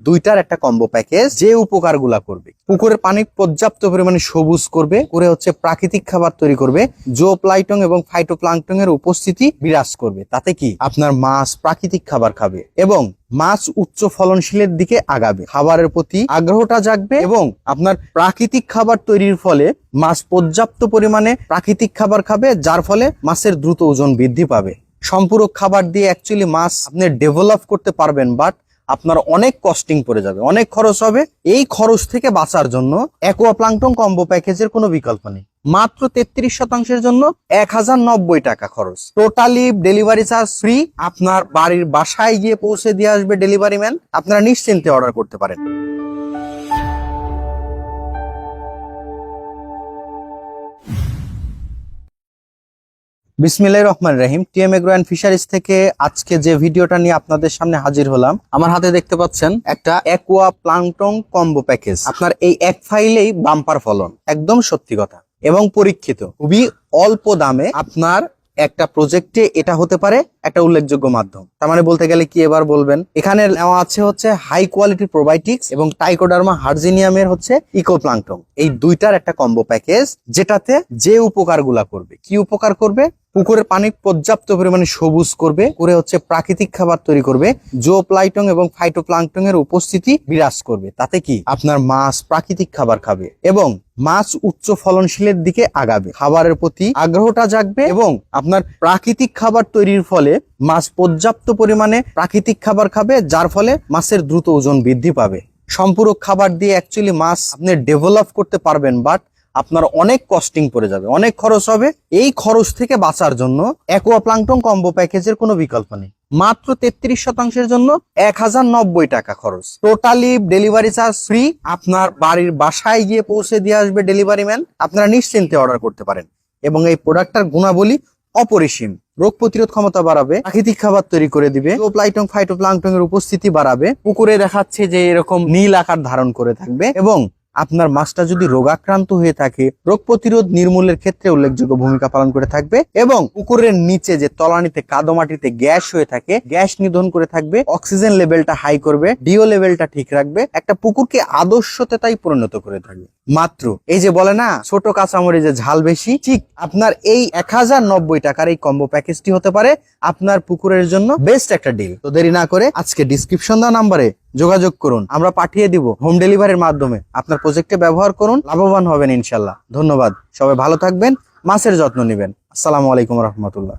দুইটার একটা combo package যে উপকারগুলা করবে। পুকুরের পানি পর্যাপ্ত পরিমাণে সবুজ করবে, করে প্রাকৃতিক খাবার তৈরি করবে, জোপ্লাইটন এবং ফাইটোপ্লাঙ্কটন এর উপস্থিতি বিরাজ করবে। তাতে কি আপনার মাছ প্রাকৃতিক খাবার খাবে এবং মাছ উচ্চ ফলনশীলের দিকে আগাবে, খাবারের প্রতি আগ্রহটা জাগবে এবং আপনার প্রাকৃতিক খাবার তৈরির ফলে মাছ পর্যাপ্ত পরিমাণে প্রাকৃতিক খাবার খাবে, যার ফলে মাছের দ্রুত ওজন বৃদ্ধি পাবে। সম্পূরক খাবার দিয়ে অ্যাকচুয়ালি মাছ আপনি ডেভেলপ করতে পারবেন, বাট আপনার অনেক কস্টিং পড়ে যাবে, অনেক খরচ হবে। এই খরচ থেকে বাঁচার জন্য অ্যাকোয়া প্লাঙ্কটন কম্বো প্যাকেজের কোনো বিকল্প নেই। মাত্র 33% জন্য 1090 টাকা খরচ, টোটালি ডেলিভারি চার্জ ফ্রি। আপনার বাড়ির বাসায় গিয়ে পৌঁছে দিয়ে আসবে ডেলিভারি ম্যান। আপনারা নিশ্চিন্তে অর্ডার করতে পারেন। বিসমিল্লাহির রহমানির রহিম। টিএম এগ্রো এন্ড ফিশারিজ থেকে আজকে যে ভিডিওটা নিয়ে আপনাদের সামনে হাজির হলাম, আমার হাতে দেখতে পাচ্ছেন একটা অ্যাকোয়া প্লাঙ্কটন কম্বো প্যাকেজ। আপনার এই এক ফাইলেই বাম্পার ফলন, একদম সত্যি কথা এবং পরীক্ষিত। খুবই অল্প দামে আপনার একটা প্রজেক্টে এটা হতে পারে একটা উল্লেখযোগ্য মাধ্যম। তার মানে বলতে গেলে কি এবার বলবেন, এখানে নেওয়া আছে হাই কোয়ালিটি প্রোবায়োটিক্স এবং টাইকোডার্মা হার্জিনিয়ামের ইকো প্লাঙ্কটন। এই দুইটার একটা কম্বো প্যাকেজ, যেটাতে যে উপকারগুলা করবে। কি উপকার করবে? পুকুরের পানি পর্যাপ্ত পরিমাণে সবুজ করবে, করে প্রাকৃতিক খাবার তৈরি করবে, জোপ্লাইটন এবং ফাইটোপ্লাঙ্কটন এর উপস্থিতি বিরাজ করবে। তাতে কি আপনার মাছ প্রাকৃতিক খাবার খাবে এবং মাছ উচ্চ ফলনশীলের দিকে আগাবে, খাবারের প্রতি আগ্রহটা জাগবে এবং আপনার প্রাকৃতিক খাবার তৈরির ফলে মাছ পর্যাপ্ত পরিমাণে প্রাকৃতিক খাবার খাবে, যার ফলে মাছের দ্রুত ওজন বৃদ্ধি পাবে। সম্পূরক খাবার দিয়ে অ্যাকচুয়ালি মাছ আপনি ডেভেলপ করতে পারবেন, বাট আপনার অনেক কস্টিং পড়ে যাবে, অনেক খরচ হবে। এই খরচ থেকে বাঁচার জন্য অ্যাকোয়া প্লাঙ্কটন কম্বো প্যাকেজের কোনো বিকল্প নেই। মাত্র 33% জন্য 1090 টাকা খরচ, টোটালি ডেলিভারি চার্জ ফ্রি। আপনার বাড়ির বাসায় গিয়ে পৌঁছে দিয়ে আসবে ডেলিভারি ম্যান। আপনারা নিশ্চিন্তে অর্ডার করতে পারেন এবং এই প্রোডাক্টটার গুণাবলী অপরিসীম। রোগ প্রতিরোধ ক্ষমতা বাড়াবে, প্রাকৃতিক খাবার তৈরি করে দিবে, জোপ্লাইটন ফাইটোপ্লাঙ্কটন এর উপস্থিতি বাড়াবে, পুকুরে দেখাচ্ছে যে এরকম নীল আকার ধারণ করে থাকবে এবং আপনার মাছটা যদি রোগাক্রান্ত হয়ে থাকে, রোগ প্রতিরোধ নির্মূলের ক্ষেত্রে উল্লেখযোগ্য ভূমিকা পালন করে থাকবে এবং পুকুরের নিচে যে তলানিতে কাদো মাটিতে গ্যাস হয়ে থাকে, গ্যাস নিধন করে থাকবে, অক্সিজেন লেভেলটা হাই করবে, ডিও লেভেলটা ঠিক রাখবে, একটা পুকুরকে আদর্শ তেতাই পরিণত করে থাকবে। মাত্র এই যে বলে না ছোট কাঁচামরিচে ঝাল বেশি, ঠিক আপনার এই 1090 টাকার এই কম্বো প্যাকেজটি হতে পারে আপনার পুকুরের জন্য বেস্ট একটা ডিল। তো দেরি না করে আজকে ডিসক্রিপশন দেওয়া নাম্বারে যোগাযোগ করুন, আমরা পাঠিয়ে দিব হোম ডেলিভারির মাধ্যমে। আপনার প্রজেক্টে ব্যবহার করুন, লাভবান হবেন ইনশাল্লাহ। ধন্যবাদ, সবাই ভালো থাকবেন, মাছের যত্ন নেবেন। আসসালামু আলাইকুম রহমতুল্লাহ।